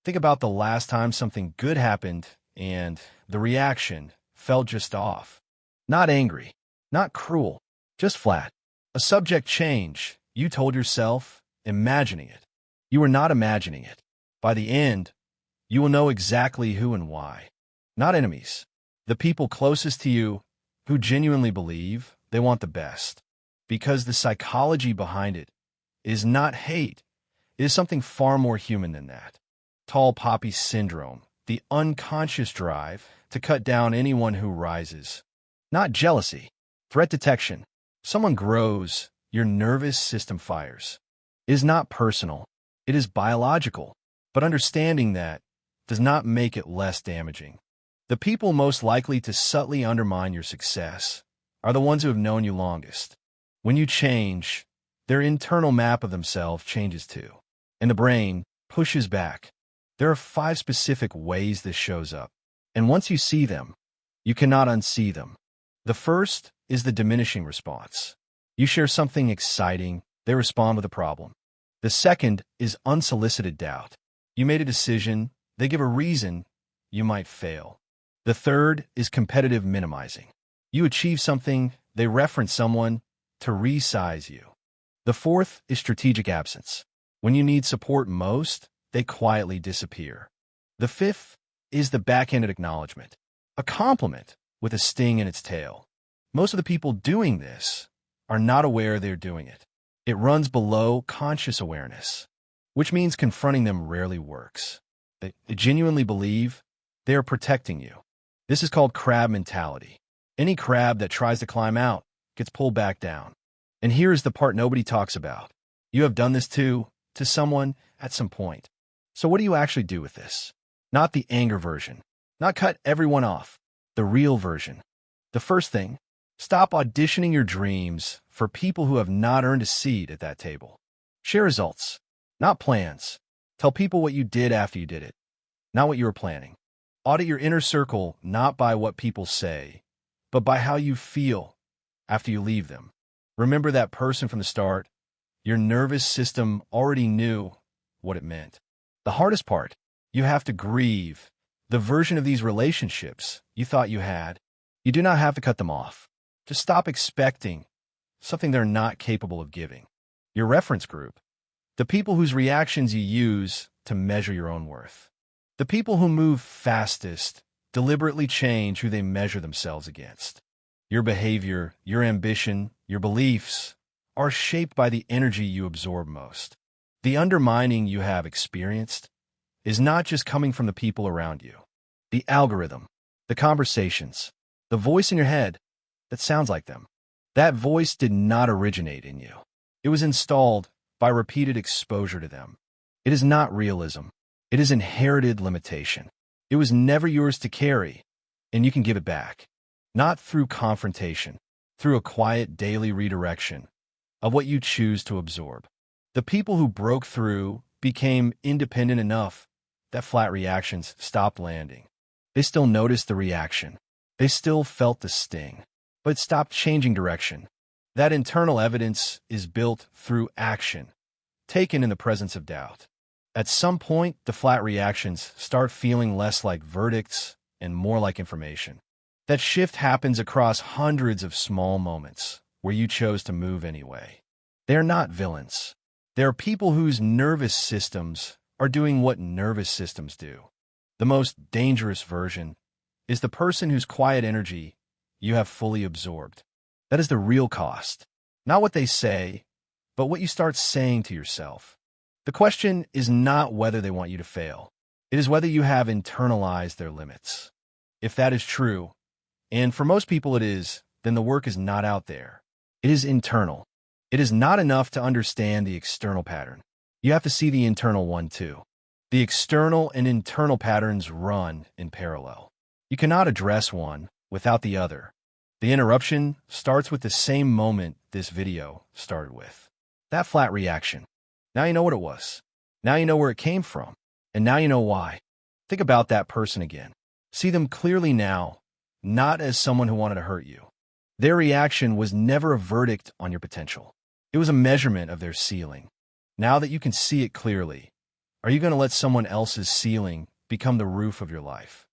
Think about the last time something good happened and the reaction felt just off. Not angry, not cruel, just flat. A subject change, you told yourself, imagining it. You were not imagining it. By the end, you will know exactly who and why. Not enemies. The people closest to you who genuinely believe they want the best. Because the psychology behind it is not hate. It is something far more human than that. Tall poppy syndrome, the unconscious drive to cut down anyone who rises. Not jealousy. Threat detection. Someone grows, your nervous system fires. It is not personal. It is biological. But understanding that does not make it less damaging. The people most likely to subtly undermine your success are the ones who have known you longest. When you change, their internal map of themselves changes too, and the brain pushes back. There are 5 specific ways this shows up, and once you see them, you cannot unsee them. The first is the diminishing response. You share something exciting, they respond with a problem. The second is unsolicited doubt. You made a decision, they give a reason you might fail. The third is competitive minimizing. You achieve something, they reference someone to resize you. The fourth is strategic absence. When you need support most, they quietly disappear. The fifth is the backhanded acknowledgement, a compliment with a sting in its tail. Most of the people doing this are not aware they're doing it. It runs below conscious awareness, which means confronting them rarely works. They genuinely believe they are protecting you. This is called crab mentality. Any crab that tries to climb out gets pulled back down. And here's the part nobody talks about. You have done this to someone at some point. So what do you actually do with this? Not the anger version. Not cut everyone off. The real version. The first thing, stop auditioning your dreams for people who have not earned a seat at that table. Share results, not plans. Tell people what you did after you did it, not what you were planning. Audit your inner circle not by what people say, but by how you feel after you leave them. Remember that person from the start. Your nervous system already knew what it meant. The hardest part, you have to grieve the version of these relationships you thought you had. You do not have to cut them off. Just stop expecting something they're not capable of giving. Your reference group, the people whose reactions you use to measure your own worth. The people who move fastest deliberately change who they measure themselves against. Your behavior, your ambition, your beliefs are shaped by the energy you absorb most. The undermining you have experienced is not just coming from the people around you. The algorithm, the conversations, the voice in your head that sounds like them. That voice did not originate in you. It was installed by repeated exposure to them. It is not realism. It is inherited limitation. It was never yours to carry, and you can give it back. Not through confrontation, through a quiet daily redirection of what you choose to absorb. The people who broke through became independent enough that flat reactions stopped landing. They still noticed the reaction. They still felt the sting, but stopped changing direction. That internal evidence is built through action, taken in the presence of doubt. At some point, the flat reactions start feeling less like verdicts and more like information. That shift happens across hundreds of small moments where you chose to move anyway. They are not villains. They are people whose nervous systems are doing what nervous systems do. The most dangerous version is the person whose quiet energy you have fully absorbed. That is the real cost. Not what they say, but what you start saying to yourself. The question is not whether they want you to fail. It is whether you have internalized their limits. If that is true, and for most people it is, then the work is not out there. It is internal. It is not enough to understand the external pattern. You have to see the internal one too. The external and internal patterns run in parallel. You cannot address one without the other. The interruption starts with the same moment this video started with. That flat reaction. Now you know what it was. Now you know where it came from. And now you know why. Think about that person again. See them clearly now, not as someone who wanted to hurt you. Their reaction was never a verdict on your potential. It was a measurement of their ceiling. Now that you can see it clearly, Are you going to let someone else's ceiling become the roof of your life?